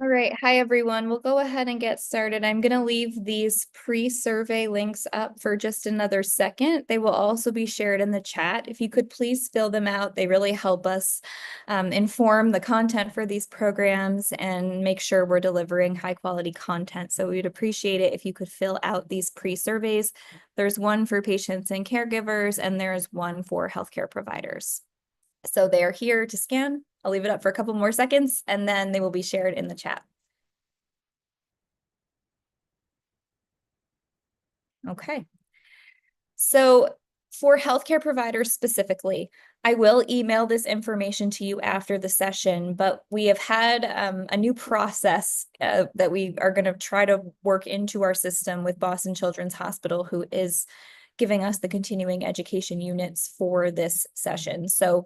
All right. Hi, everyone. We'll go ahead and get started. I'm going to leave these pre-survey links up for just another second. They will also be shared in the chat. If you could please fill them out, they really help us inform the content for these programs and make sure we're delivering high quality content. So we'd appreciate it if you could fill out these pre-surveys. There's one for patients and caregivers, and there's one for healthcare providers. So they are here to scan. I'll leave it up for a couple more seconds, and then they will be shared in the chat. Okay. So for healthcare providers specifically, I will email this information to you after the session, but we have had a new process that we are going to try to work into our system with Boston Children's Hospital, who is giving us the continuing education units for this session. So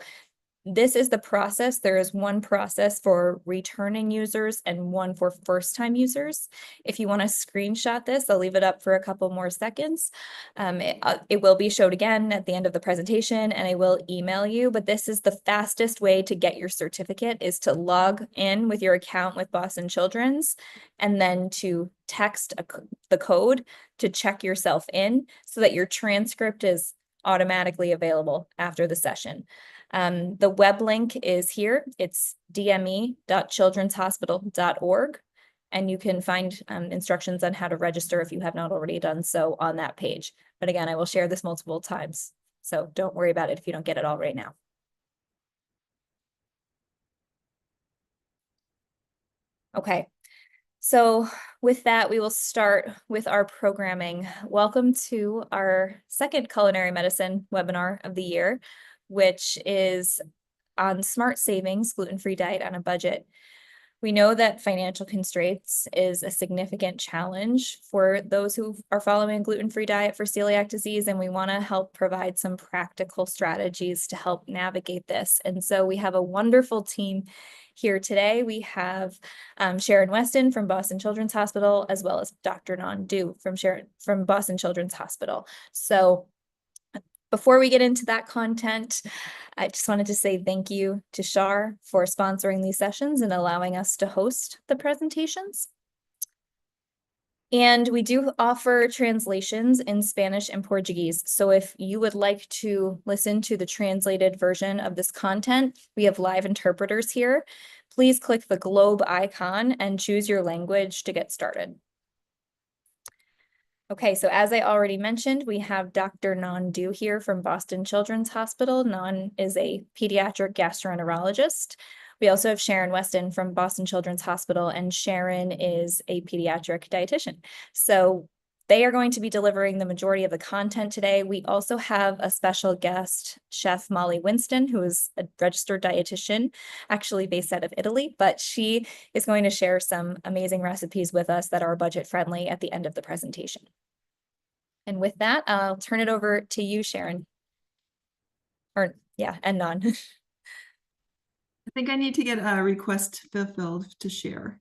this is the process. There is one process for returning users and one for first-time users. If you want to screenshot this, I'll leave it up for a couple more seconds. It will be showed again at the end of the presentation, and I will email you, but this is the fastest way to get your certificate is to log in with your account with Boston Children's and then to text the code to check yourself in so that your transcript is automatically available after the session. The web link is here. It's dme.childrenshospital.org, and you can find instructions on how to register if you have not already done so on that page. But again, I will share this multiple times, so don't worry about it if you don't get it all right now. Okay. So with that, we will start with our programming. Welcome to our second Culinary Medicine webinar of the year, which is on smart savings, gluten-free diet on a budget. We know that financial constraints is a significant challenge for those who are following a gluten-free diet for celiac disease, and we want to help provide some practical strategies to help navigate this. And so we have a wonderful team here today. We have Sharon Weston from Boston Children's Hospital, as well as Dr. Nan Du from Boston Children's Hospital. So before we get into that content, I just wanted to say thank you to Shar for sponsoring these sessions and allowing us to host the presentations. And we do offer translations in Spanish and Portuguese. So if you would like to listen to the translated version of this content, we have live interpreters here. Please click the globe icon and choose your language to get started. Okay, so as I already mentioned, we have Dr. Nan Du here from Boston Children's Hospital. Nan is a pediatric gastroenterologist. We also have Sharon Weston from Boston Children's Hospital, and Sharon is a pediatric dietitian. So they are going to be delivering the majority of the content today. We also have a special guest, Chef Molly Winston, who is a registered dietitian, actually based out of Italy, but she is going to share some amazing recipes with us that are budget friendly at the end of the presentation. And with that, I'll turn it over to you, Sharon. And Nan. I think I need to get a request fulfilled to share.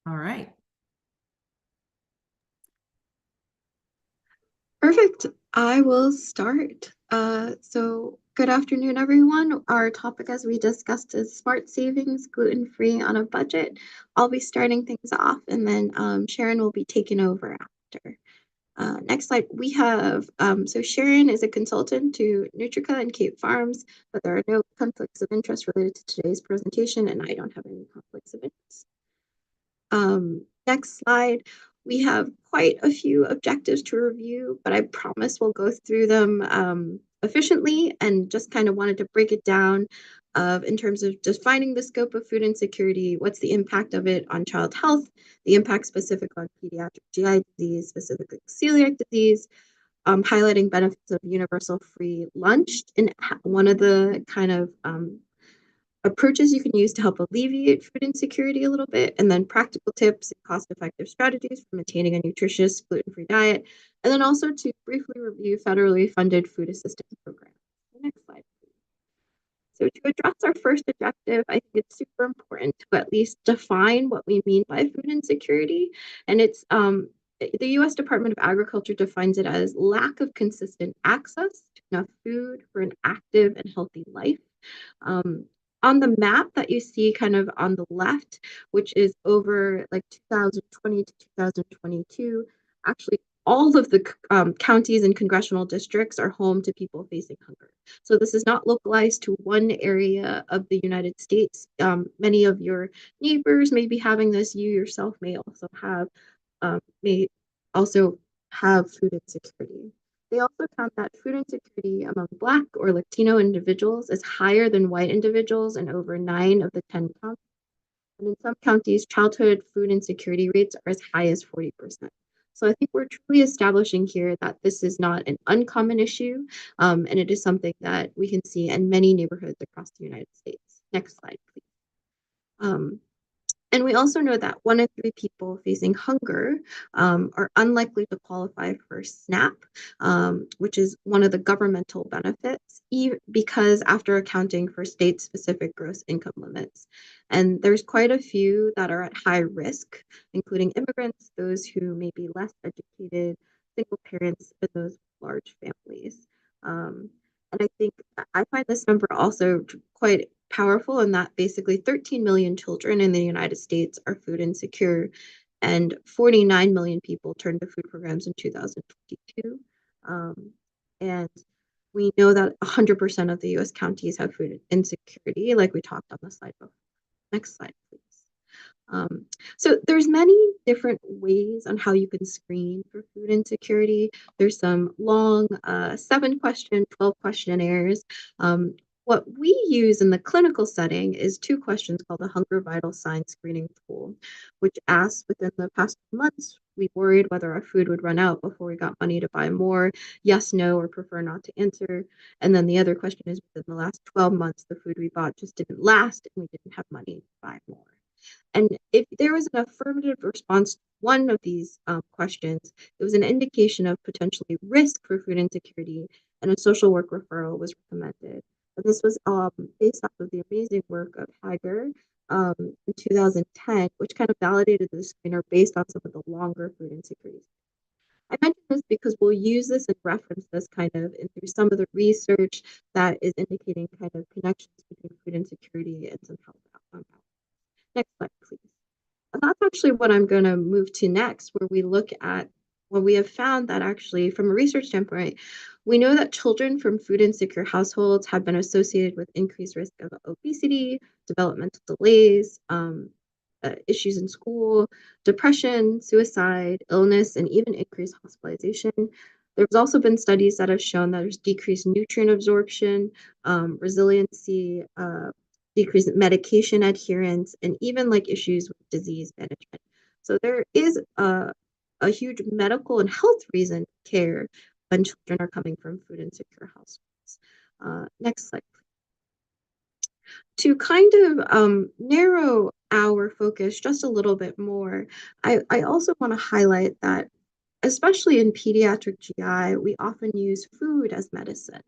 All right. Perfect. I will start. So good afternoon, everyone. Our topic, as we discussed, is smart savings, gluten-free on a budget. I'll be starting things off, and then Sharon will be taking over after. Next slide. We have, so Sharon is a consultant to Nutrica and Cape Farms, but there are no conflicts of interest related to today's presentation, and I don't have any conflicts of interest. Next slide. We have quite a few objectives to review, but I promise we'll go through them efficiently, and just kind of wanted to break it down in terms of defining the scope of food insecurity, what's the impact of it on child health, the impact specific on pediatric GI disease, specifically celiac disease, highlighting benefits of universal free lunch, and one of the kind of approaches you can use to help alleviate food insecurity a little bit, and then practical tips and cost-effective strategies for maintaining a nutritious gluten-free diet, and then also to briefly review federally funded food assistance programs. Next slide, please. So to address our first objective, I think it's super important to at least define what we mean by food insecurity. And it's the US Department of Agriculture defines it as lack of consistent access to enough food for an active and healthy life. Um, on the map that you see kind of on the left, which is over like 2020 to 2022, actually all of the counties and congressional districts are home to people facing hunger. So this is not localized to one area of the United States. Many of your neighbors may be having this. You yourself may also have food insecurity. They also found that food insecurity among Black or Latino individuals is higher than white individuals in over 9 of the 10 counties. And in some counties, childhood food insecurity rates are as high as 40%. So I think we're truly establishing here that this is not an uncommon issue, and it is something that we can see in many neighborhoods across the United States. Next slide, please. And we also know that 1 in 3 people facing hunger are unlikely to qualify for SNAP, which is one of the governmental benefits, because after accounting for state-specific gross income limits. And there's quite a few that are at high risk, including immigrants, those who may be less educated, single parents, and those with large families. And I think I find this number also quite powerful in that basically 13 million children in the United States are food insecure, and 49 million people turned to food programs in 2022. And we know that 100% of the US counties have food insecurity, like we talked on the slide before. Next slide, please. So there's many different ways on how you can screen for food insecurity. There's some long 7-question, 12 questionnaires. What we use in the clinical setting is 2 questions called the Hunger Vital Signs Screening Tool, which asks within the past months, we worried whether our food would run out before we got money to buy more, yes, no, or prefer not to answer. And then the other question is within the last 12 months, the food we bought just didn't last and we didn't have money to buy more. And if there was an affirmative response to one of these questions, it was an indication of potentially risk for food insecurity, and a social work referral was recommended. And this was based off of the amazing work of Hager in 2010, which kind of validated the screener based on some of the longer food insecurities. I mention this because we'll use this and reference this kind of through some of the research that is indicating kind of connections between food insecurity and some health outcomes. Next slide, please. And that's actually what I'm going to move to next, where we look at what we have found that actually, from a research standpoint, we know that children from food insecure households have been associated with increased risk of obesity, developmental delays, issues in school, depression, suicide, illness, and even increased hospitalization. There's also been studies that have shown that there's decreased nutrient absorption, resiliency, decreased medication adherence, and even like issues with disease management. So there is a huge medical and health reason to care when children are coming from food insecure households. Next slide, please. To kind of narrow our focus just a little bit more, I also want to highlight that especially in pediatric GI, we often use food as medicine.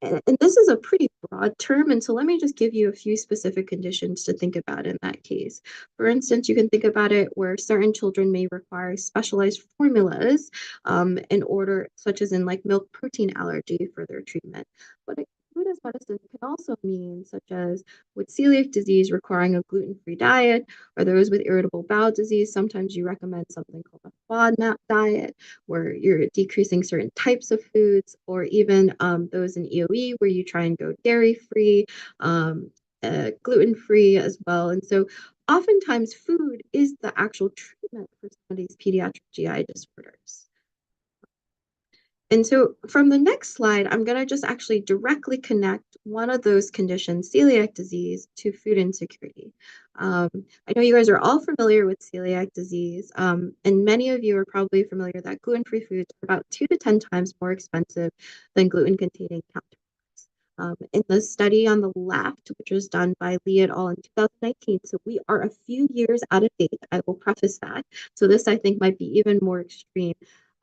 And this is a pretty broad term, and so let me just give you a few specific conditions to think about in that case. For instance, you can think about it where certain children may require specialized formulas in order, such as in like milk protein allergy for their treatment. But food as medicine can also mean, such as with celiac disease requiring a gluten-free diet, or those with irritable bowel disease, sometimes you recommend something called a FODMAP diet, where you're decreasing certain types of foods, or even those in EOE where you try and go dairy-free, gluten-free as well. And so oftentimes food is the actual treatment for some of these pediatric GI disorders. And so from the next slide, I'm going to just actually directly connect one of those conditions, celiac disease, to food insecurity. I know you guys are all familiar with celiac disease, and many of you are probably familiar that gluten-free foods are about 2 to 10 times more expensive than gluten-containing counterparts. In the study on the left, which was done by Lee et al. In 2019, so we are a few years out of date, I will preface that. So this, I think, might be even more extreme.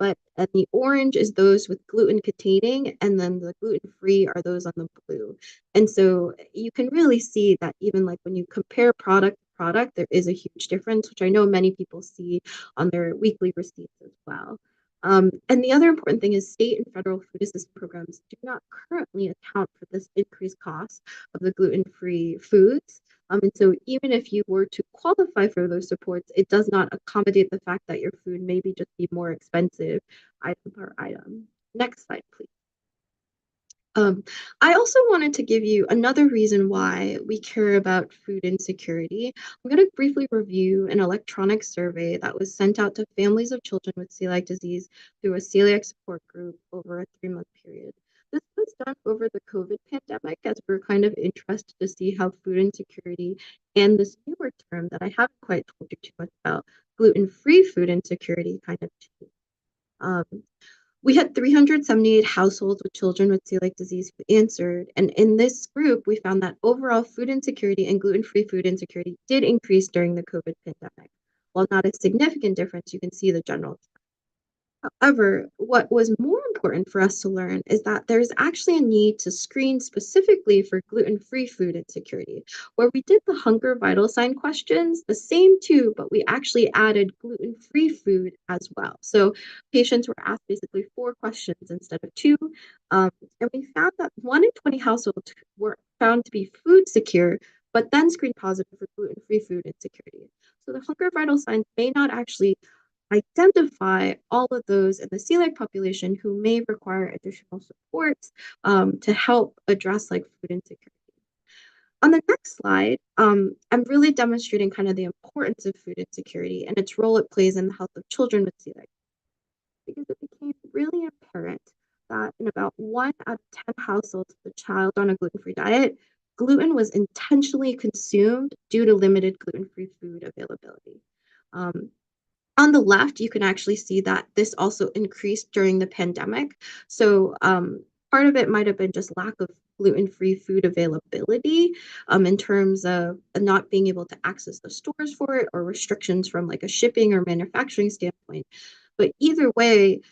and the orange is those with gluten containing, and then the gluten-free are those on the blue. And so you can really see that even like when you compare product to product, there is a huge difference, which I know many people see on their weekly receipts as well. And the other important thing is state and federal food assistance programs do not currently account for this increased cost of the gluten-free foods. And so even if you were to qualify for those supports, it does not accommodate the fact that your food may just be more expensive item per item. Next slide, please. I also wanted to give you another reason why we care about food insecurity. I'm going to briefly review an electronic survey that was sent out to families of children with celiac disease through a celiac support group over a 3-month period. This was done over the COVID pandemic as we're kind of interested to see how food insecurity and this newer term that I haven't quite told you too much about, gluten-free food insecurity, kind of change. We had 378 households with children with celiac disease who answered, and in this group, we found that overall food insecurity and gluten-free food insecurity did increase during the COVID pandemic. While not a significant difference, you can see the general. However, what was more important for us to learn is that there's actually a need to screen specifically for gluten-free food insecurity, where we did the hunger vital sign questions, the same two, but we actually added gluten-free food as well. So patients were asked basically 4 questions instead of 2, and we found that 1 in 20 households were found to be food secure, but then screened positive for gluten-free food insecurity. So the hunger vital signs may not actually identify all of those in the celiac population who may require additional supports to help address like food insecurity. On the next slide, I'm really demonstrating kind of the importance of food insecurity and its role it plays in the health of children with celiac, because it became really apparent that in about 1 out of 10 households with a child on a gluten-free diet, gluten was intentionally consumed due to limited gluten-free food availability. On the left, you can actually see that this also increased during the pandemic. So part of it might have been just lack of gluten-free food availability in terms of not being able to access the stores for it, or restrictions from like a shipping or manufacturing standpoint. But either way,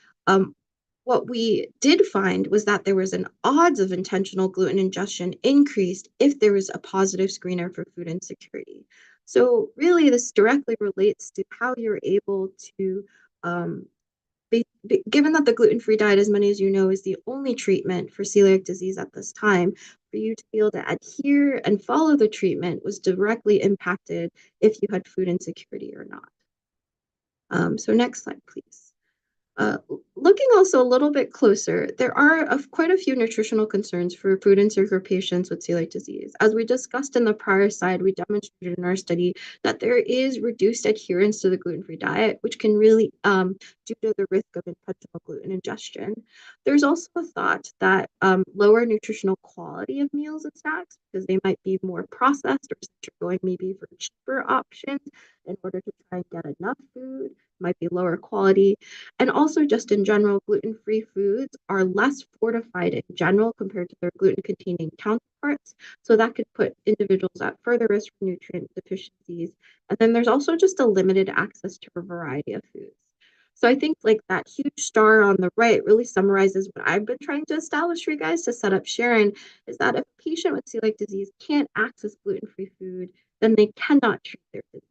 what we did find was that there was an odds of intentional gluten ingestion increased if there was a positive screener for food insecurity. So really, this directly relates to how you're able to, given that the gluten-free diet, as many as you know, is the only treatment for celiac disease at this time, for you to be able to adhere and follow the treatment was directly impacted if you had food insecurity or not. So next slide, please. Looking also a little bit closer, there are quite a few nutritional concerns for food insecure patients with celiac disease. As we discussed in the prior slide, we demonstrated in our study that there is reduced adherence to the gluten-free diet, which can really due to the risk of intentional gluten ingestion. There's also a thought that lower nutritional quality of meals and snacks, because they might be more processed, or you're going maybe for cheaper options in order to try and get enough food, might be lower quality. And also just in general, gluten-free foods are less fortified in general compared to their gluten-containing counterparts. So that could put individuals at further risk for nutrient deficiencies. And then there's also just a limited access to a variety of foods. So I think like that huge star on the right really summarizes what I've been trying to establish for you guys to set up Sharon, is that if a patient with celiac disease can't access gluten-free food, then they cannot treat their disease.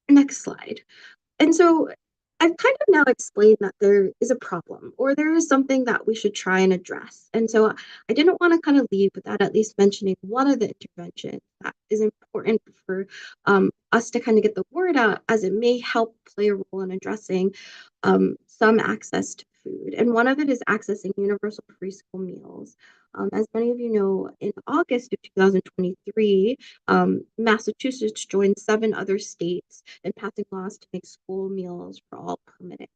Next slide. And so I've kind of now explained that there is a problem, or there is something that we should try and address. And so I didn't want to kind of leave without at least mentioning one of the interventions that is important for us to kind of get the word out, as it may help play a role in addressing some access to food. And one of it is accessing universal free school meals. As many of you know, in August of 2023, Massachusetts joined 7 other states in passing laws to make school meals for all permanent.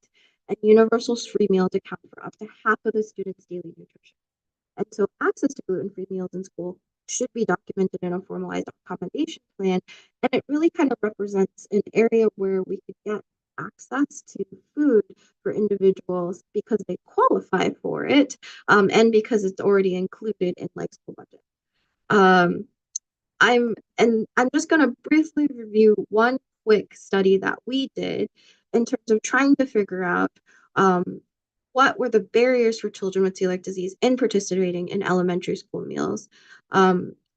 And universal free meals account for up to half of the students' daily nutrition. And so access to gluten-free meals in school should be documented in a formalized accommodation plan. And it really kind of represents an area where we could get access to food for individuals because they qualify for it, and because it's already included in like school budget. I'm just going to briefly review one quick study that we did, in terms of trying to figure out what were the barriers for children with celiac disease in participating in elementary school meals.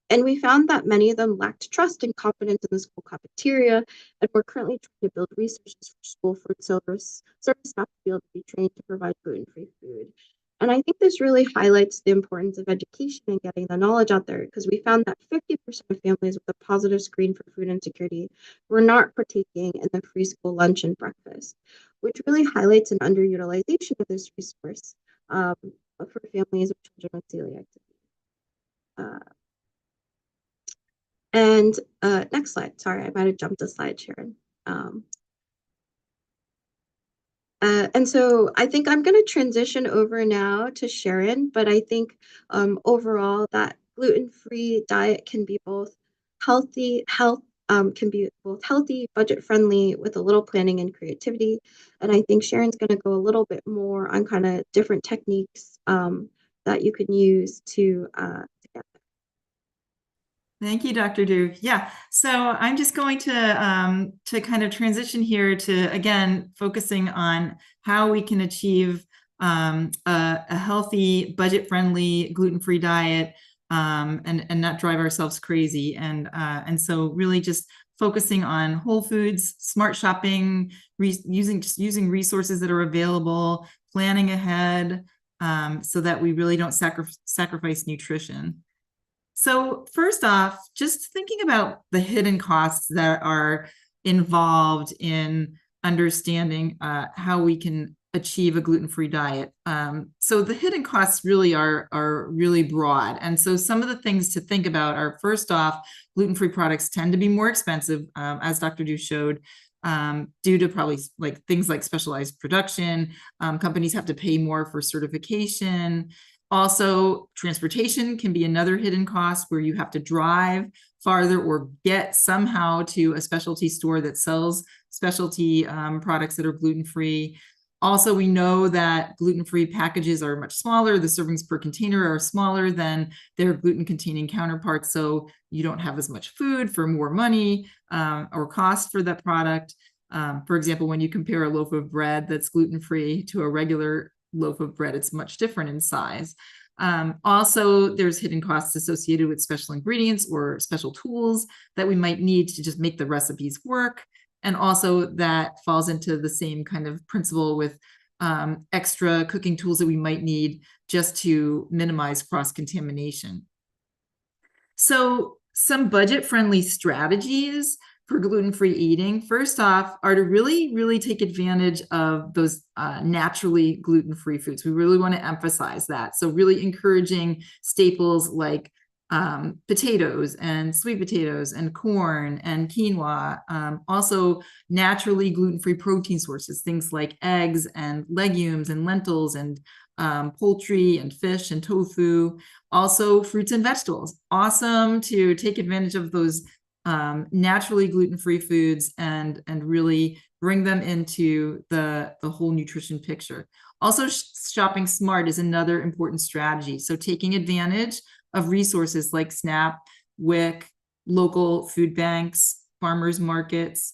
And we found that many of them lacked trust and confidence in the school cafeteria, and we're currently trying to build resources for school food service staff to be able to be trained to provide gluten-free food. And I think this really highlights the importance of education and getting the knowledge out there, because we found that 50% of families with a positive screen for food insecurity were not partaking in the free school lunch and breakfast, which really highlights an underutilization of this resource for families of children with celiac disease. Next slide. Sorry, I might have jumped a slide, Sharon. And so I think I'm going to transition over now to Sharon, but I think overall that gluten-free diet can be both healthy, budget-friendly with a little planning and creativity. And I think Sharon's going to go a little bit more on kind of different techniques that you can use to get. Thank you, Dr. Du. Yeah, so I'm just going to kind of transition here to, again, focusing on how we can achieve a healthy, budget-friendly, gluten-free diet and not drive ourselves crazy. And so really just focusing on whole foods, smart shopping, using resources that are available, planning ahead so that we really don't sacrifice nutrition. So first off, just thinking about the hidden costs that are involved in understanding how we can achieve a gluten-free diet. So the hidden costs really are really broad. And so some of the things to think about are, first off, gluten-free products tend to be more expensive, as Dr. Du showed, due to probably like things like specialized production. Companies have to pay more for certification. Also, transportation can be another hidden cost where you have to drive farther or get somehow to a specialty store that sells specialty products that are gluten-free. Also, we know that gluten-free packages are much smaller. The servings per container are smaller than their gluten-containing counterparts, so you don't have as much food for more money or cost for that product. For example, when you compare a loaf of bread that's gluten-free to a regular loaf of bread, it's much different in size. Also, there's hidden costs associated with special ingredients or special tools that we might need to just make the recipes work. And also that falls into the same kind of principle with extra cooking tools that we might need just to minimize cross-contamination. So some budget-friendly strategies for gluten-free eating, first off, are to really take advantage of those naturally gluten-free foods. We really want to emphasize that. So really encouraging staples like potatoes and sweet potatoes and corn and quinoa. Also naturally gluten-free protein sources, things like eggs and legumes and lentils and poultry and fish and tofu. Also fruits and vegetables. Awesome to take advantage of those naturally gluten-free foods and really bring them into the whole nutrition picture. Also, shopping smart is another important strategy. So taking advantage of resources like SNAP, WIC, local food banks, farmers markets,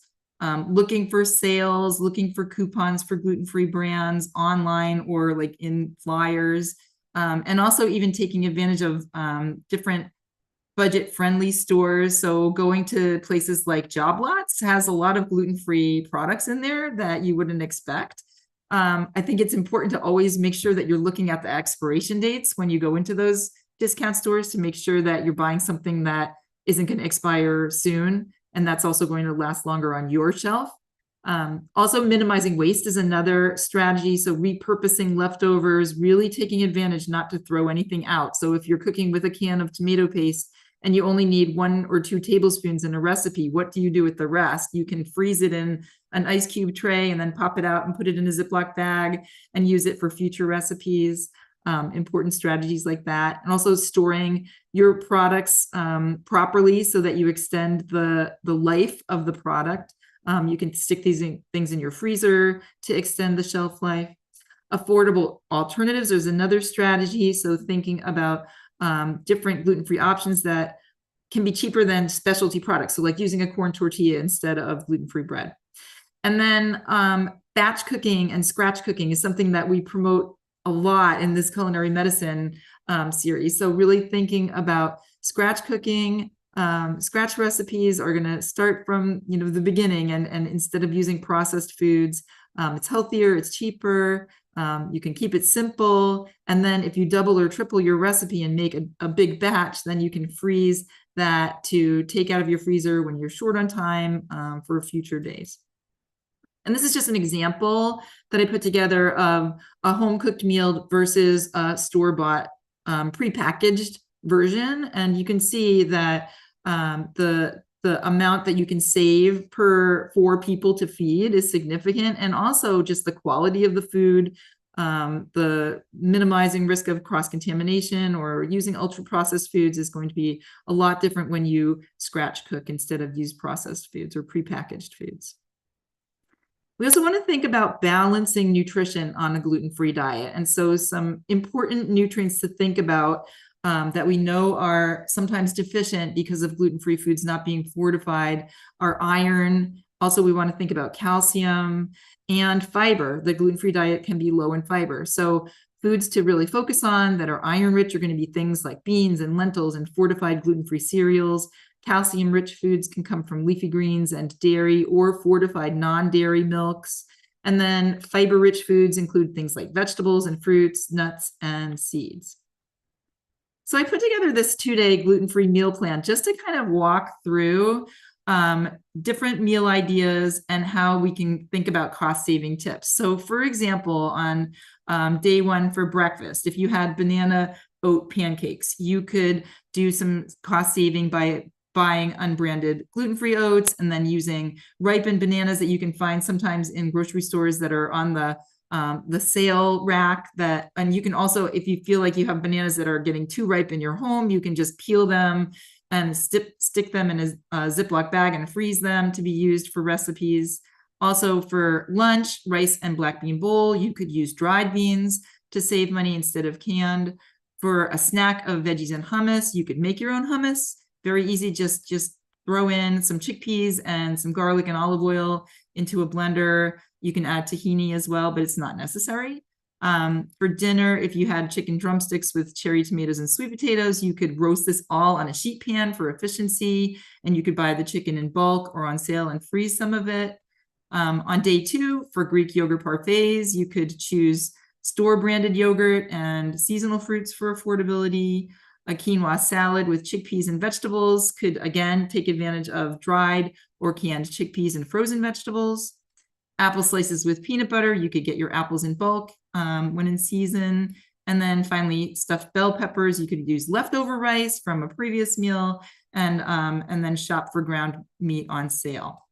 looking for sales, looking for coupons for gluten-free brands online or like in flyers, and also even taking advantage of different budget-friendly stores. So going to places like Job Lots has a lot of gluten-free products in there that you wouldn't expect. I think it's important to always make sure that you're looking at the expiration dates when you go into those discount stores to make sure that you're buying something that isn't going to expire soon, and that's also going to last longer on your shelf. Also, minimizing waste is another strategy. So repurposing leftovers, really taking advantage not to throw anything out. So if you're cooking with a can of tomato paste and you only need 1 or 2 tablespoons in a recipe, what do you do with the rest? You can freeze it in an ice cube tray and then pop it out and put it in a Ziploc bag and use it for future recipes. Important strategies like that. And also storing your products properly so that you extend the life of the product. You can stick these things in your freezer to extend the shelf life. Affordable alternatives is another strategy. So thinking about different gluten-free options that can be cheaper than specialty products. So like using a corn tortilla instead of gluten-free bread. And then batch cooking and scratch cooking is something that we promote a lot in this culinary medicine series. So really thinking about scratch cooking, scratch recipes are going to start from the beginning, and instead of using processed foods, it's healthier, it's cheaper. You can keep it simple, and then if you double or triple your recipe and make a big batch, then you can freeze that to take out of your freezer when you're short on time for future days. And this is just an example that I put together of a home-cooked meal versus a store-bought prepackaged version. And you can see that the amount that you can save per 4 people to feed is significant, and also just the quality of the food, the minimizing risk of cross-contamination or using ultra-processed foods is going to be a lot different when you scratch cook instead of use processed foods or prepackaged foods. We also want to think about balancing nutrition on a gluten-free diet. And so some important nutrients to think about that we know are sometimes deficient because of gluten-free foods not being fortified are iron. Also, we want to think about calcium and fiber. The gluten-free diet can be low in fiber. So foods to really focus on that are iron-rich are going to be things like beans and lentils and fortified gluten-free cereals. Calcium-rich foods can come from leafy greens and dairy or fortified non-dairy milks. And then fiber-rich foods include things like vegetables and fruits, nuts, and seeds. So I put together this 2-day gluten-free meal plan just to kind of walk through different meal ideas and how we can think about cost-saving tips. So for example, on day 1 for breakfast, if you had banana oat pancakes, you could do some cost saving by buying unbranded gluten-free oats and then using ripened bananas that you can find sometimes in grocery stores that are on the sale rack. And you can also, if you feel like you have bananas that are getting too ripe in your home, you can just peel them and stick them in a Ziploc bag and freeze them to be used for recipes. Also for lunch, rice and black bean bowl, you could use dried beans to save money instead of canned. For a snack of veggies and hummus, you could make your own hummus. Very easy, just throw in some chickpeas and some garlic and olive oil into a blender. You can add tahini as well, but it's not necessary. For dinner, if you had chicken drumsticks with cherry tomatoes and sweet potatoes, you could roast this all on a sheet pan for efficiency, and you could buy the chicken in bulk or on sale and freeze some of it. On day 2, for Greek yogurt parfaits, you could choose store-branded yogurt and seasonal fruits for affordability. A quinoa salad with chickpeas and vegetables could, again, take advantage of dried or canned chickpeas and frozen vegetables. Apple slices with peanut butter, you could get your apples in bulk when in season. And then finally, stuffed bell peppers, you could use leftover rice from a previous meal and then shop for ground meat on sale.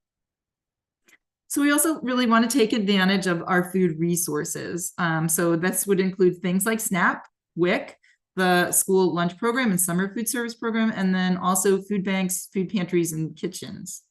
So we also really want to take advantage of our food resources. So this would include things like SNAP, WIC, the school lunch program and summer food service program, and then also food banks, food pantries, and kitchens.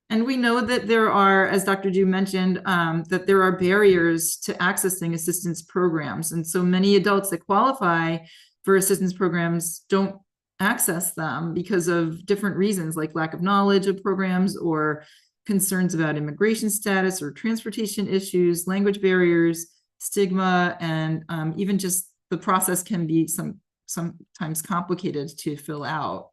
And we know that there are, as Dr. Du mentioned, that there are barriers to accessing assistance programs. And so many adults that qualify for assistance programs don't access them because of different reasons, like lack of knowledge of programs or concerns about immigration status or transportation issues, language barriers, stigma, and even just the process can be sometimes complicated to fill out.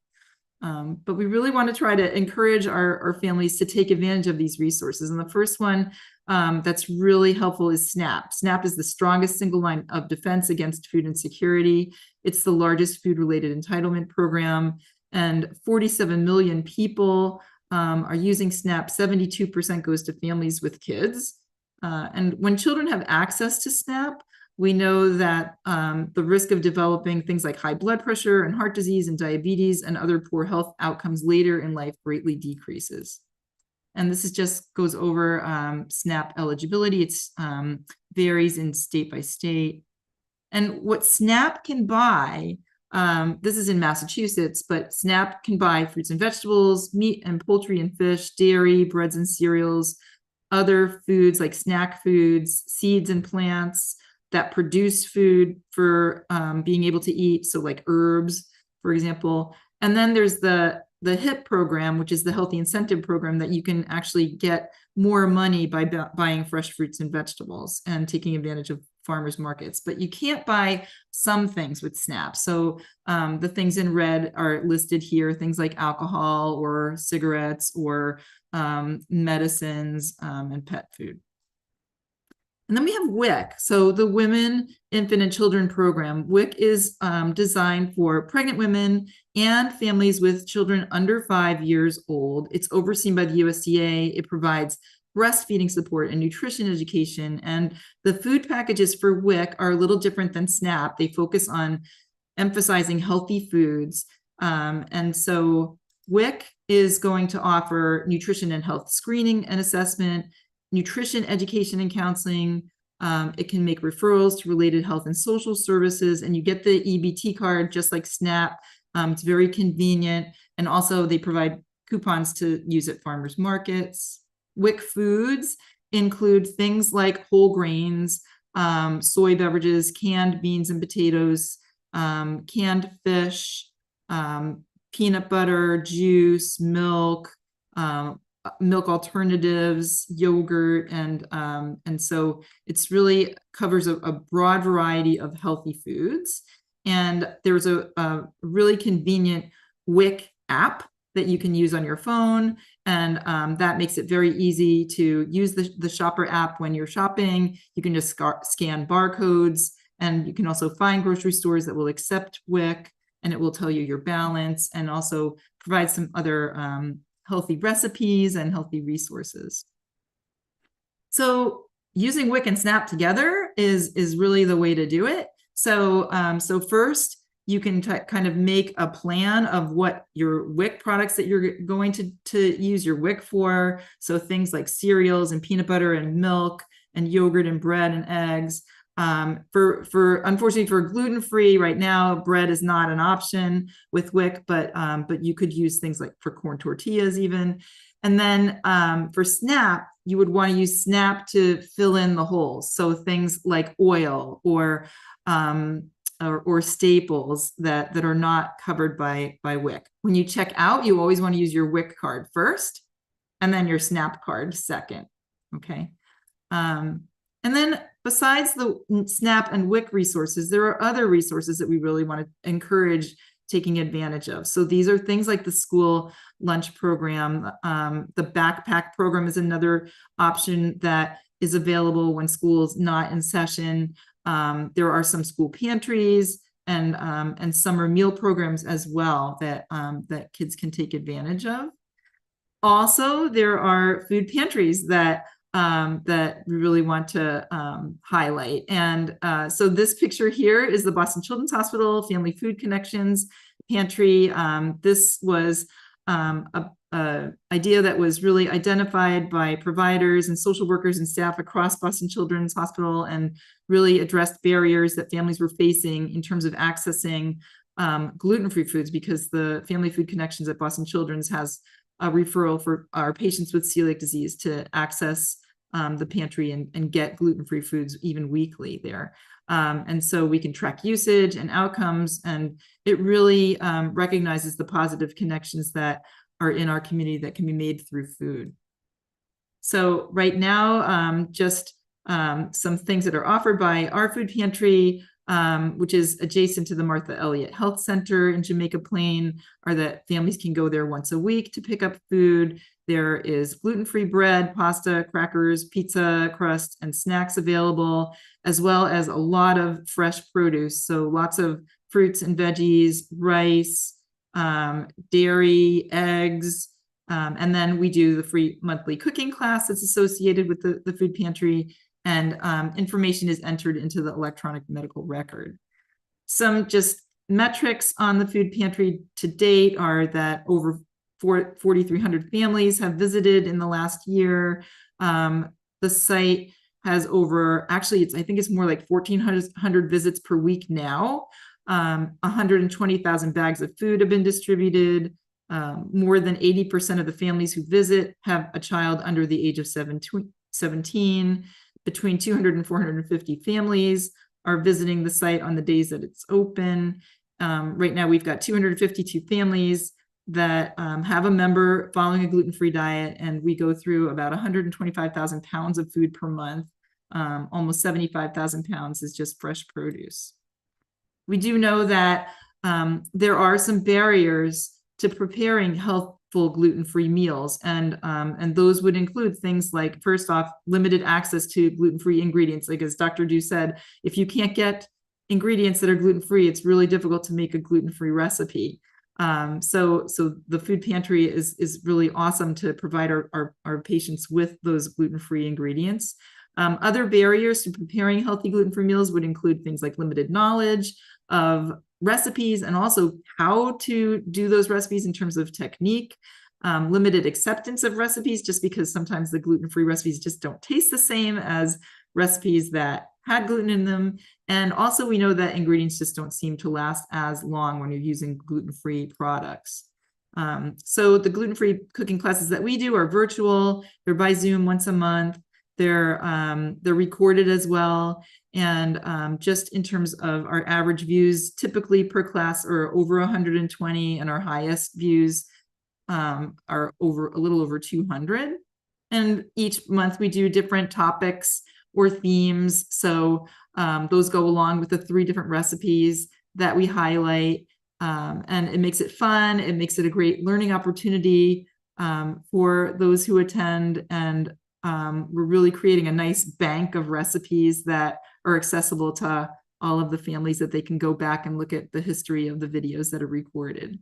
But we really want to try to encourage our families to take advantage of these resources. And the first one that's really helpful is SNAP. SNAP is the strongest single line of defense against food insecurity. It's the largest food-related entitlement program, and 47 million people are using SNAP. 72% goes to families with kids. And when children have access to SNAP, we know that the risk of developing things like high blood pressure and heart disease and diabetes and other poor health outcomes later in life greatly decreases. And this is just goes over SNAP eligibility. It's varies in state by state. And what SNAP can buy, this is in Massachusetts, but SNAP can buy fruits and vegetables, meat and poultry and fish, dairy, breads and cereals, other foods like snack foods, seeds and plants that produce food for being able to eat. So like herbs, for example. And then there's the HIP program, which is the Healthy Incentive Program, that you can actually get more money by buying fresh fruits and vegetables and taking advantage of farmers markets. But you can't buy some things with SNAP. So the things in red are listed here, things like alcohol or cigarettes or medicines and pet food. And then we have WIC, so the Women, Infant, and Children Program. WIC is designed for pregnant women and families with children under 5 years old. It's overseen by the USDA. It provides breastfeeding support and nutrition education. And the food packages for WIC are a little different than SNAP. They focus on emphasizing healthy foods. And so WIC is going to offer nutrition and health screening and assessment, nutrition education and counseling. It can make referrals to related health and social services, and you get the EBT card just like SNAP. It's very convenient, and also they provide coupons to use at farmers markets. WIC foods include things like whole grains, soy beverages, canned beans and potatoes, canned fish, peanut butter, juice, milk, milk alternatives, yogurt, and so it's really covers a broad variety of healthy foods. And there's a really convenient WIC app that you can use on your phone, and that makes it very easy to use the shopper app when you're shopping. You can just scan barcodes, and you can also find grocery stores that will accept WIC, and it will tell you your balance and also provide some other healthy recipes and healthy resources. So using WIC and SNAP together is really the way to do it. So so first you can kind of make a plan of what your WIC products that you're going to use your WIC for. So things like cereals and peanut butter and milk and yogurt and bread and eggs. Unfortunately for gluten-free right now, bread is not an option with WIC, but you could use things like for corn tortillas even. And then for SNAP, you would want to use SNAP to fill in the holes. So things like oil or staples that are not covered by WIC. When you check out, you always want to use your WIC card first, and then your SNAP card second. Okay. And then besides the SNAP and WIC resources, there are other resources that we really want to encourage taking advantage of. So these are things like the school lunch program. The backpack program is another option that is available when school's not in session. There are some school pantries and summer meal programs as well that kids can take advantage of. Also, there are food pantries that we really want to highlight. And so this picture here is the Boston Children's Hospital Family Food Connections Pantry. This was a idea that was really identified by providers and social workers and staff across Boston Children's Hospital, and really addressed barriers that families were facing in terms of accessing gluten-free foods, because the Family Food Connections at Boston Children's has a referral for our patients with celiac disease to access the pantry and get gluten-free foods even weekly there. And so we can track usage and outcomes, and it really recognizes the positive connections that are in our community that can be made through food. So right now, just some things that are offered by our food pantry, which is adjacent to the Martha Elliott Health Center in Jamaica Plain, are that families can go there once a week to pick up food. There is gluten-free bread, pasta, crackers, pizza crust, and snacks available, as well as a lot of fresh produce. So lots of fruits and veggies, rice, dairy, eggs, and then we do the free monthly cooking class that's associated with the food pantry, and information is entered into the electronic medical record. Some just metrics on the food pantry to date are that over 4,300 families have visited in the last year. The site has over, actually, I think it's more like 1,400 visits per week now. 120,000 bags of food have been distributed. More than 80% of the families who visit have a child under the age of 17. Between 200 and 450 families are visiting the site on the days that it's open. Right now, we've got 252 families that have a member following a gluten-free diet, and we go through about 125,000 pounds of food per month. Almost 75,000 pounds is just fresh produce. We do know that there are some barriers to preparing healthful gluten-free meals, and those would include things like, first off, limited access to gluten-free ingredients. Like as Dr. Du said, if you can't get ingredients that are gluten-free, it's really difficult to make a gluten-free recipe. So the food pantry is really awesome to provide our patients with those gluten-free ingredients. Other barriers to preparing healthy gluten-free meals would include things like limited knowledge of recipes and also how to do those recipes in terms of technique, limited acceptance of recipes, just because sometimes the gluten-free recipes just don't taste the same as recipes that had gluten in them. And also we know that ingredients just don't seem to last as long when you're using gluten-free products. So the gluten-free cooking classes that we do are virtual. They're by Zoom once a month. They're recorded as well. And just in terms of our average views, typically per class are over 120, and our highest views are a little over 200. And each month we do different topics or themes. So those go along with the 3 different recipes that we highlight. And it makes it fun. It makes it a great learning opportunity for those who attend. And we're really creating a nice bank of recipes that are accessible to all of the families, that they can go back and look at the history of the videos that are recorded.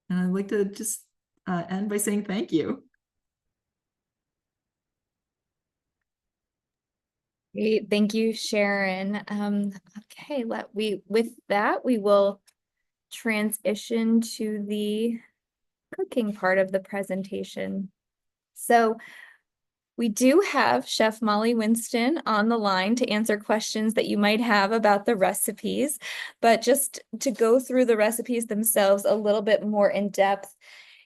And I'd like to just end by saying thank you. Great. Thank you, Sharon. Okay, with that, we will transition to the cooking part of the presentation. So we do have Chef Molly Winston on the line to answer questions that you might have about the recipes, but just to go through the recipes themselves a little bit more in depth,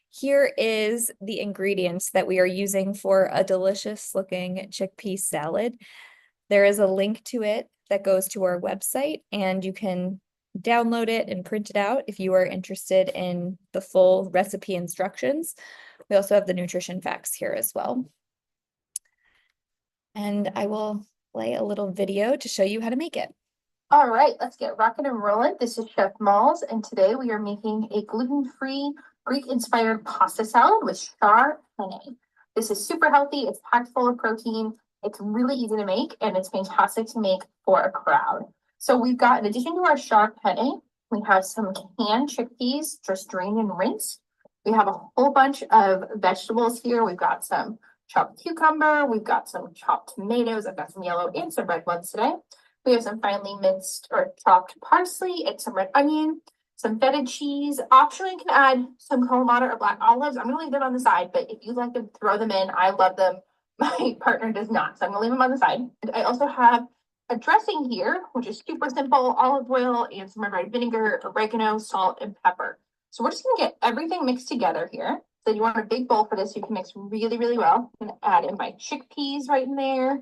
here is the ingredients that we are using for a delicious looking chickpea salad. There is a link to it that goes to our website, and you can download it and print it out if you are interested in the full recipe instructions. We also have the nutrition facts here as well. And I will play a little video to show you how to make it. All right, let's get rocking and rolling. This is Chef Malls, and today we are making a gluten-free Greek-inspired pasta salad with char penne. This is super healthy. It's packed full of protein. It's really easy to make, and it's fantastic to make for a crowd. So we've got, in addition to our char penne, we have some canned chickpeas just drained and rinsed. We have a whole bunch of vegetables here. We've got some chopped cucumber. We've got some chopped tomatoes. I've got some yellow and some red ones today. We have some finely minced or chopped parsley and some red onion, some feta cheese. Optionally, you can add some Kalamata or black olives. I'm going to leave them on the side, but if you'd like to throw them in, I love them. My partner does not, so I'm going to leave them on the side. And I also have a dressing here, which is super simple: olive oil and some red vinegar, oregano, salt, and pepper. So we're just going to get everything mixed together here. So you want a big bowl for this, so you can mix really, really well. I'm going to add in my chickpeas right in there.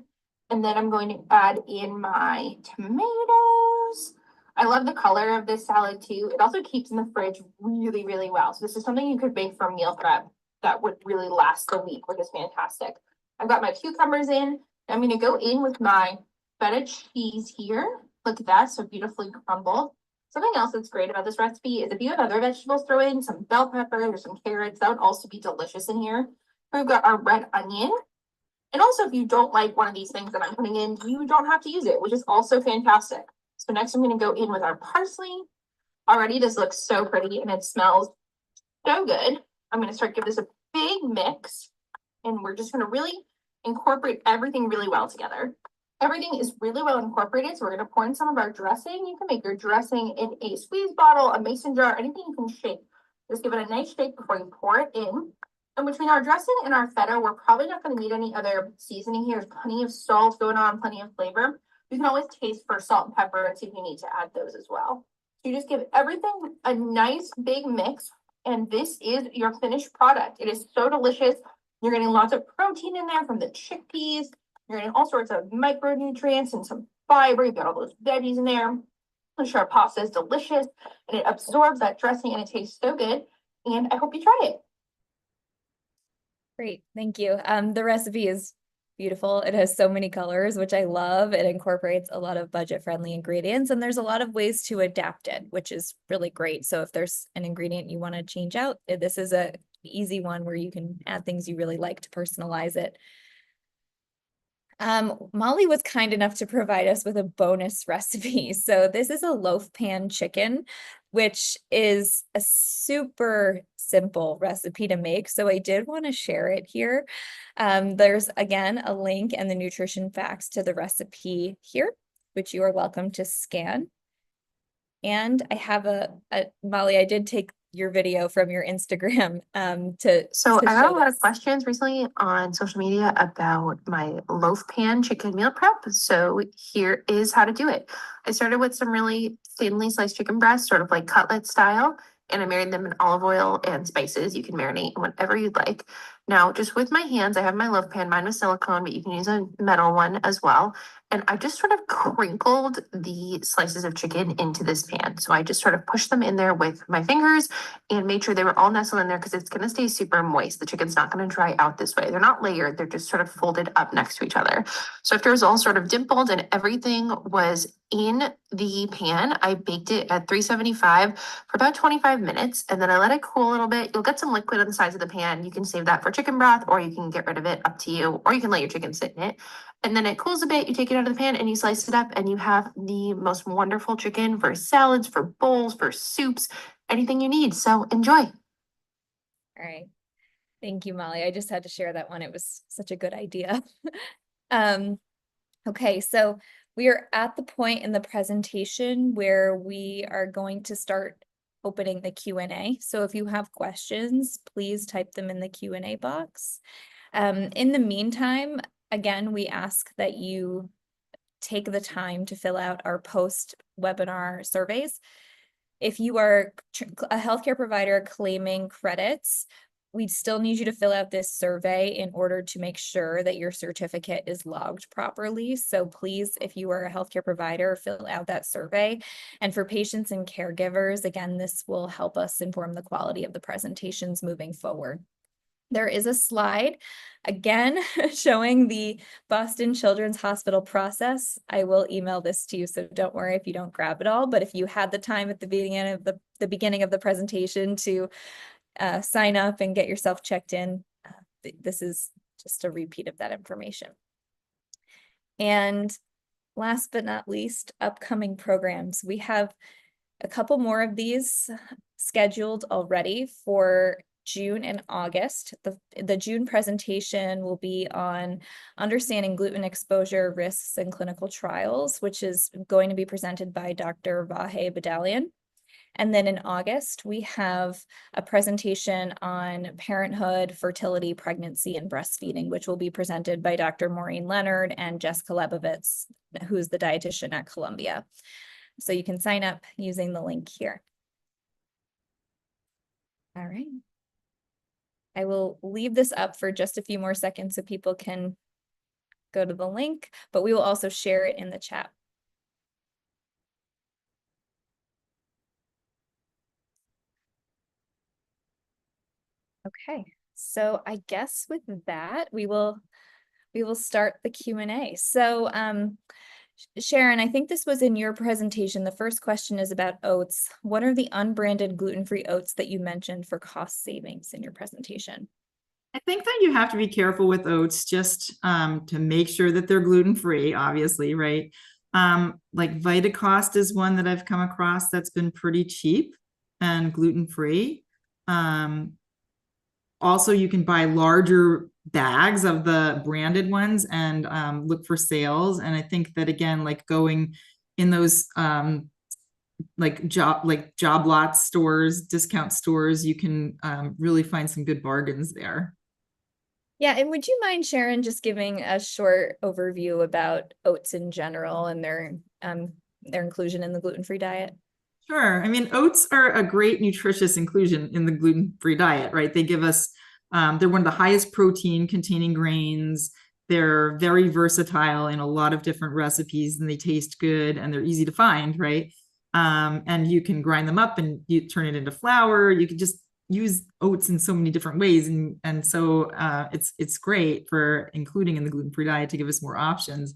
And then I'm going to add in my tomatoes. I love the color of this salad too. It also keeps in the fridge really, really well. So this is something you could make for meal prep that would really last a week, which is fantastic. I've got my cucumbers in. I'm going to go in with my feta cheese here. Look at that, so beautifully crumbled. Something else that's great about this recipe is if you have other vegetables, throw in some bell peppers or some carrots. That would also be delicious in here. We've got our red onion. And also, if you don't like one of these things that I'm putting in, you don't have to use it, which is also fantastic. So next I'm going to go in with our parsley. Already this looks so pretty and it smells so good. I'm going to start giving this a big mix, and we're just going to really incorporate everything really well together. Everything is really well incorporated, so we're going to pour in some of our dressing. You can make your dressing in a squeeze bottle, a mason jar, anything you can shake. Just give it a nice shake before you pour it in. And between our dressing and our feta, we're probably not going to need any other seasoning here. There's plenty of salt going on, plenty of flavor. You can always taste for salt and pepper and see if you need to add those as well. So you just give everything a nice big mix, and this is your finished product. It is so delicious. You're getting lots of protein in there from the chickpeas. You're getting all sorts of micronutrients and some fiber. You've got all those veggies in there. The char pasta is delicious, and it absorbs that dressing, and it tastes so good. and I hope you try it. Great, thank you. The recipe is beautiful. It has so many colors, which I love. It incorporates a lot of budget-friendly ingredients, and there's a lot of ways to adapt it, which is really great. So if there's an ingredient you want to change out, this is a easy one where you can add things you really like to personalize it. Molly was kind enough to provide us with a bonus recipe. So this is a loaf pan chicken, which is a super simple recipe to make. So I did want to share it here. There's again a link and the nutrition facts to the recipe here, which you are welcome to scan. And I have Molly, I did take your video from your Instagram So to I got a show lot of this. questions recently on social media about my loaf pan chicken meal prep. So here is how to do it. I started with some really thinly sliced chicken breasts, sort of like cutlet style, and I marinated them in olive oil and spices. You can marinate in whatever you'd like. Now, just with my hands, I have my loaf pan. Mine was silicone, but you can use a metal one as well. And I just sort of crinkled the slices of chicken into this pan. So I just sort of pushed them in there with my fingers and made sure they were all nestled in there because it's going to stay super moist. The chicken's not going to dry out this way. They're not layered. They're just sort of folded up next to each other. So after it was all sort of dimpled and everything was in the pan, I baked it at 375 for about 25 minutes. And then I let it cool a little bit. You'll get some liquid on the sides of the pan. You can save that for chicken broth, or you can get rid of it, up to you, or you can let your chicken sit in it. And then it cools a bit, you take it out of the pan and you slice it up, and you have the most wonderful chicken for salads, for bowls, for soups, anything you need. So enjoy. All right. Thank you, Molly. I just had to share that one. It was such a good idea. Okay, so we are at the point in the presentation where we are going to start opening the Q&A. So if you have questions, please type them in the Q&A box. In the meantime, again, we ask that you take the time to fill out our post-webinar surveys. If you are a healthcare provider claiming credits, we still need you to fill out this survey in order to make sure that your certificate is logged properly. So please, if you are a healthcare provider, fill out that survey. And for patients and caregivers, again, this will help us inform the quality of the presentations moving forward. There is a slide, again, showing the Boston Children's Hospital process. I will email this to you, so don't worry if you don't grab it all. But if you had the time at the beginning of the presentation to sign up and get yourself checked in, this is just a repeat of that information. And last but not least, upcoming programs. We have a couple more of these scheduled already for June and August. The June presentation will be on understanding gluten exposure risks and clinical trials, which is going to be presented by Dr. Vahe Badalian. And then in August, we have a presentation on parenthood, fertility, pregnancy, and breastfeeding, which will be presented by Dr. Maureen Leonard and Jessica Lebovitz, who's the dietitian at Columbia. So you can sign up using the link here. All right. I will leave this up for just a few more seconds so people can go to the link, but we will also share it in the chat. Okay, so I guess with that, we will start the Q&A. So Sharon, I think this was in your presentation. The first question is about oats. What are the unbranded gluten-free oats that you mentioned for cost savings in your presentation? I think that you have to be careful with oats just to make sure that they're gluten-free, obviously, right? Like Vitacost is one that I've come across that's been pretty cheap and gluten-free. Also, you can buy larger bags of the branded ones and look for sales. And I think that, again, like going in those like job lot stores, discount stores, you can really find some good bargains there. Yeah, and would you mind, Sharon, just giving a short overview about oats in general and their inclusion in the gluten-free diet? Sure. I mean, oats are a great nutritious inclusion in the gluten-free diet, right? They give us, they're one of the highest protein containing grains. They're very versatile in a lot of different recipes, and they taste good and they're easy to find, right? And you can grind them up and you turn it into flour. You can just use oats in so many different ways, and so it's great for including in the gluten-free diet to give us more options.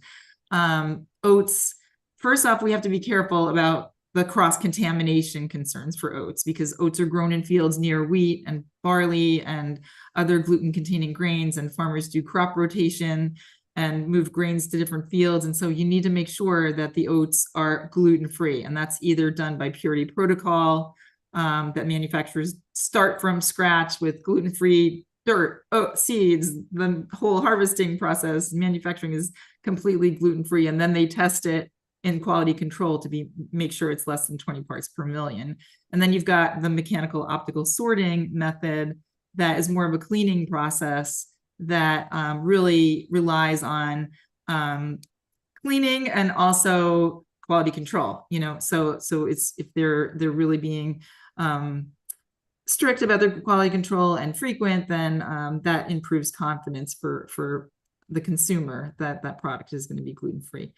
Oats, first off, we have to be careful about the cross-contamination concerns for oats, because oats are grown in fields near wheat and barley and other gluten-containing grains, and farmers do crop rotation and move grains to different fields. And so you need to make sure that the oats are gluten-free, and that's either done by purity protocol, that manufacturers start from scratch with gluten-free dirt, seeds, the whole harvesting process, manufacturing is completely gluten-free, and then they test it in quality control to make sure it's less than 20 parts per million. And then you've got the mechanical optical sorting method that is more of a cleaning process that really relies on cleaning and also quality control. So it's, if they're really being strict about their quality control and frequent, then that improves confidence for the consumer that that product is going to be gluten-free.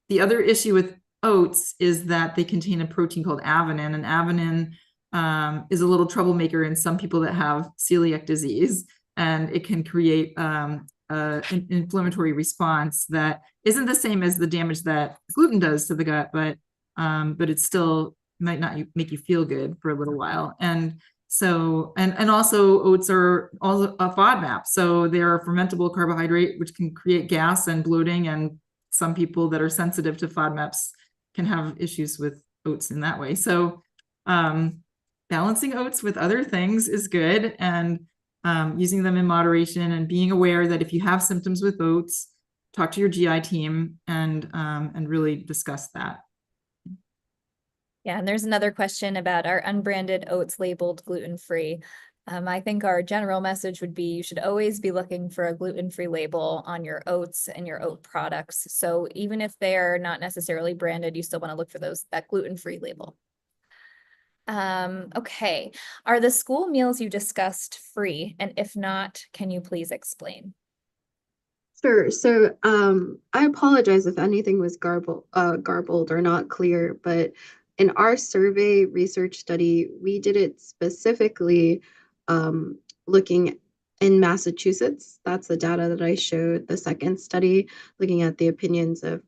The other issue with oats is that they contain a protein called avenin, and avenin is a little troublemaker in some people that have celiac disease, and it can create an inflammatory response that isn't the same as the damage that gluten does to the gut, but it still might not make you feel good for a little while. And so, and also oats are also a FODMAP, so they're a fermentable carbohydrate, which can create gas and bloating, and some people that are sensitive to FODMAPs can have issues with oats in that way. So balancing oats with other things is good, and using them in moderation, and being aware that if you have symptoms with oats, talk to your GI team and really discuss that. Yeah, and there's another question about our unbranded oats labeled gluten-free. I think our general message would be you should always be looking for a gluten-free label on your oats and your oat products. So even if they're not necessarily branded, you still want to look for that gluten-free label. Okay, are the school meals you discussed free? And if not, can you please explain? Sure. So I apologize if anything was garbled or not clear, but in our survey research study, we did it specifically looking in Massachusetts. That's the data that I showed. The second study, looking at the opinions of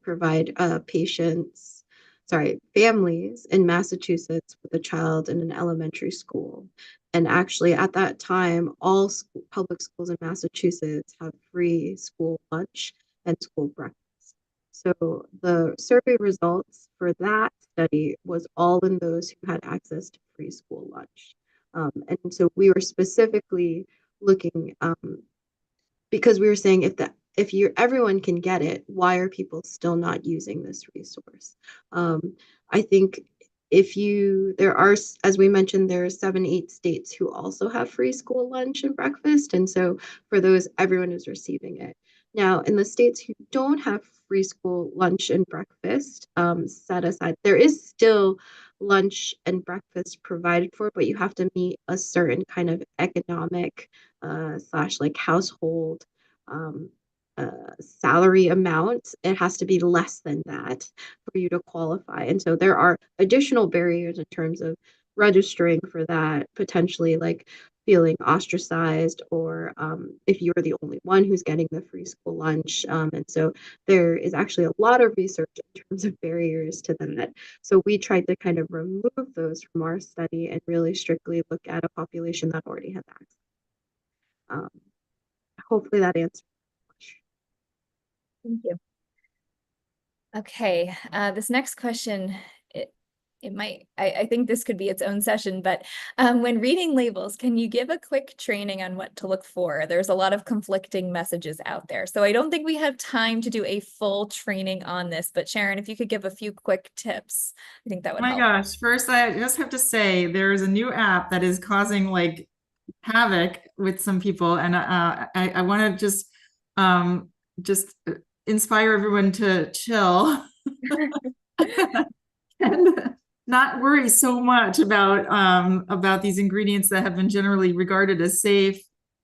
families in Massachusetts with a child in an elementary school. And actually, at that time, all public schools in Massachusetts have free school lunch and school breakfast. So the survey results for that study was all in those who had access to free school lunch. And so we were specifically looking because we were saying if everyone can get it, why are people still not using this resource? I think there are, as we mentioned, there are 7-8 states who also have free school lunch and breakfast. And so for those, everyone is receiving it. Now, in the states who don't have free school lunch and breakfast set aside, there is still lunch and breakfast provided for, but you have to meet a certain kind of economic / like household salary amount. It has to be less than that for you to qualify. And so there are additional barriers in terms of registering for that, potentially like feeling ostracized, or if you're the only one who's getting the free school lunch. And so there is actually a lot of research in terms of barriers to that. So we tried to kind of remove those from our study and really strictly look at a population that already has access. Hopefully that answers. Thank you. Okay, this next question, I think this could be its own session, but when reading labels, can you give a quick training on what to look for? There's a lot of conflicting messages out there. So I don't think we have time to do a full training on this, but Sharon, if you could give a few quick tips, I think that would help. Oh my gosh, first I just have to say there's a new app that is causing like havoc with some people, and I want to just inspire everyone to chill and not worry so much about these ingredients that have been generally regarded as safe,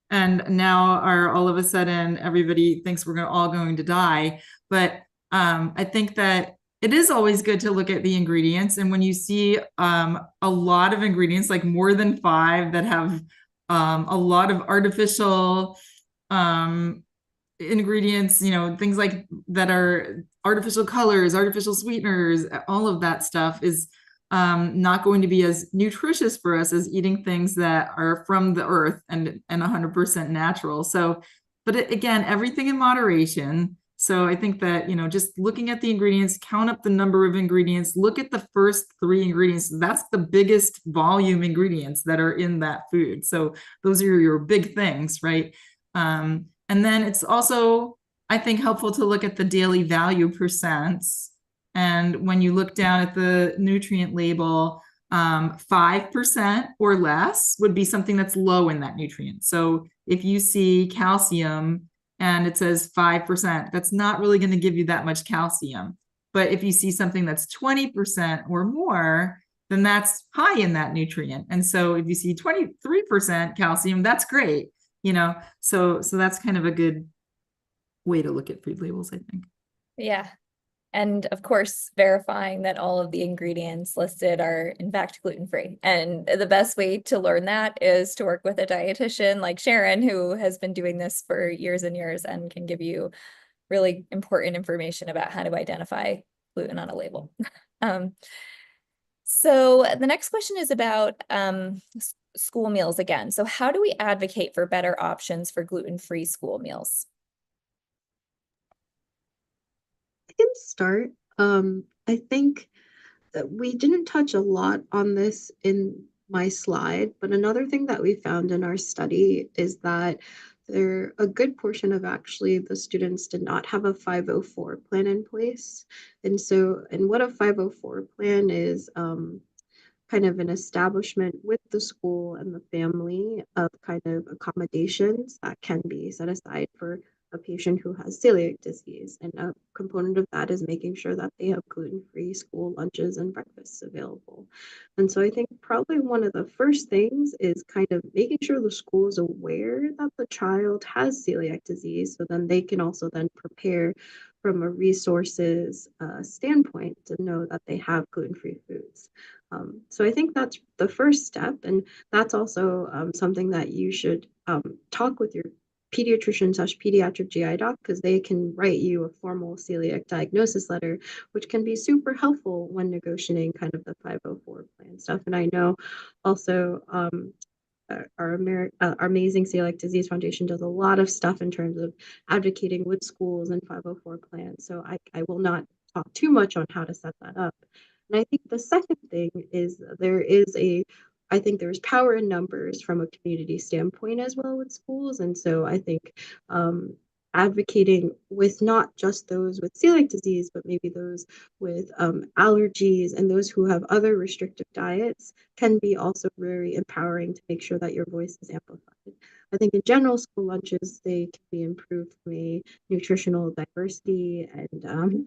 and now are all of a sudden everybody thinks we're all going to die. But I think that it is always good to look at the ingredients. And when you see a lot of ingredients, like more than 5 that have a lot of artificial ingredients, things like that are artificial colors, artificial sweeteners, all of that stuff is not going to be as nutritious for us as eating things that are from the earth and 100% natural. So, but again, everything in moderation. So I think that, just looking at the ingredients, count up the number of ingredients, look at the first 3 ingredients. That's the biggest volume ingredients that are in that food. So those are your big things, right? And then it's also, I think, helpful to look at the daily value percents. And when you look down at the nutrient label, 5% or less would be something that's low in that nutrient. So if you see calcium and it says 5%, that's not really going to give you that much calcium. But if you see something that's 20% or more, then that's high in that nutrient. And so if you see 23% calcium, that's great. So that's kind of a good way to look at food labels, I think. Yeah. And of course, verifying that all of the ingredients listed are in fact gluten-free. And the best way to learn that is to work with a dietitian like Sharon, who has been doing this for years and years and can give you really important information about how to identify gluten on a label. So the next question is about school meals again. So how do we advocate for better options for gluten-free school meals? I can start. I think that we didn't touch a lot on this in my slide, but another thing that we found in our study is that a good portion of actually the students did not have a 504 plan in place. And what a 504 plan is, kind of an establishment with the school and the family of kind of accommodations that can be set aside for a patient who has celiac disease. And a component of that is making sure that they have gluten-free school lunches and breakfasts available. And so I think probably one of the first things is kind of making sure the school is aware that the child has celiac disease, so then they can also then prepare from a resources standpoint to know that they have gluten-free foods. So I think that's the first step, and that's also something that you should talk with your pediatrician/pediatric GI doc, because they can write you a formal celiac diagnosis letter, which can be super helpful when negotiating kind of the 504 plan stuff. And I know also our Amazing Celiac Disease Foundation does a lot of stuff in terms of advocating with schools and 504 plans. So I will not talk too much on how to set that up. And I think the second thing is I think there's power in numbers from a community standpoint as well with schools. And so I think advocating with not just those with celiac disease, but maybe those with allergies and those who have other restrictive diets can be also very empowering to make sure that your voice is amplified. I think in general, school lunches, they can be improved from a nutritional diversity and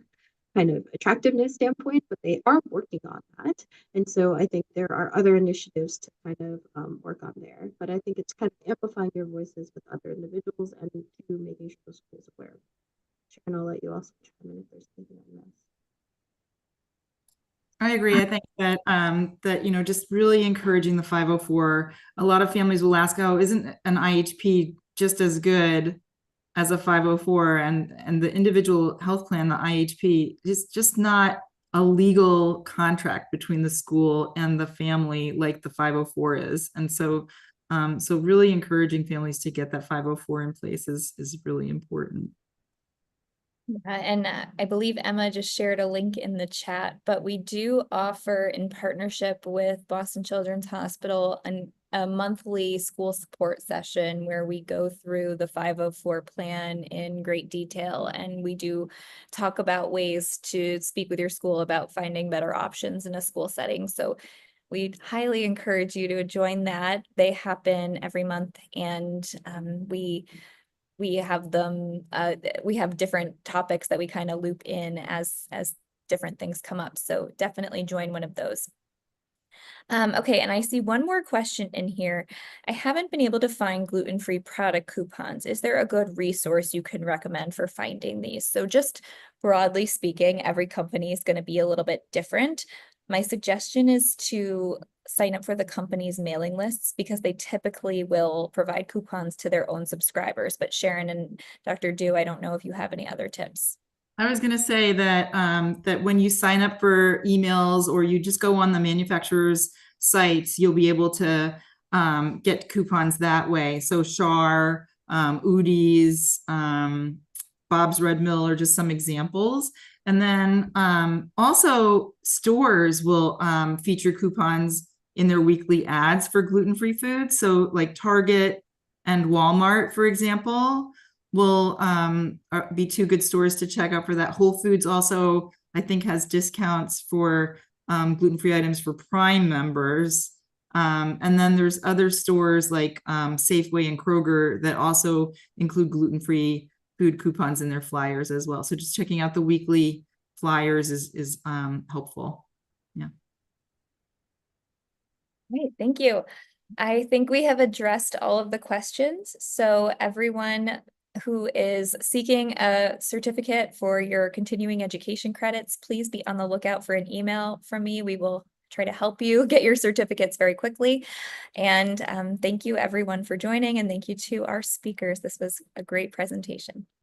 kind of attractiveness standpoint, but they are working on that. And so I think there are other initiatives to kind of work on there. But I think it's kind of amplifying your voices with other individuals and to making sure the school's aware. Sharon, I'll let you also chime in if there's anything on this. I agree. I think that just really encouraging the 504. A lot of families will ask, "Oh, isn't an IHP just as good as a 504?" And the individual health plan, the IHP, is just not a legal contract between the school and the family like the 504 is. And so really encouraging families to get that 504 in place is really important. And I believe Emma just shared a link in the chat, but we do offer, in partnership with Boston Children's Hospital, a monthly school support session where we go through the 504 plan in great detail. And we do talk about ways to speak with your school about finding better options in a school setting. So we highly encourage you to join that. They happen every month, and we have them, we have different topics that we kind of loop in as different things come up. So definitely join one of those. Okay, and I see one more question in here. I haven't been able to find gluten-free product coupons. Is there a good resource you can recommend for finding these? So just broadly speaking, every company is going to be a little bit different. My suggestion is to sign up for the company's mailing lists because they typically will provide coupons to their own subscribers. But Sharon and Dr. Du, I don't know if you have any other tips. I was going to say that that when you sign up for emails or you just go on the manufacturer's sites, you'll be able to get coupons that way. So Char, Udi's, Bob's Red Mill are just some examples. And then also stores will feature coupons in their weekly ads for gluten-free foods. So like Target and Walmart, for example, will be two good stores to check out for that. Whole Foods also, I think, has discounts for gluten-free items for Prime members. And then there's other stores like Safeway and Kroger that also include gluten-free food coupons in their flyers as well. So just checking out the weekly flyers is helpful. Yeah. Great, thank you. I think we have addressed all of the questions. So everyone who is seeking a certificate for your continuing education credits, please be on the lookout for an email from me. We will try to help you get your certificates very quickly. And thank you everyone for joining, and thank you to our speakers. This was a great presentation.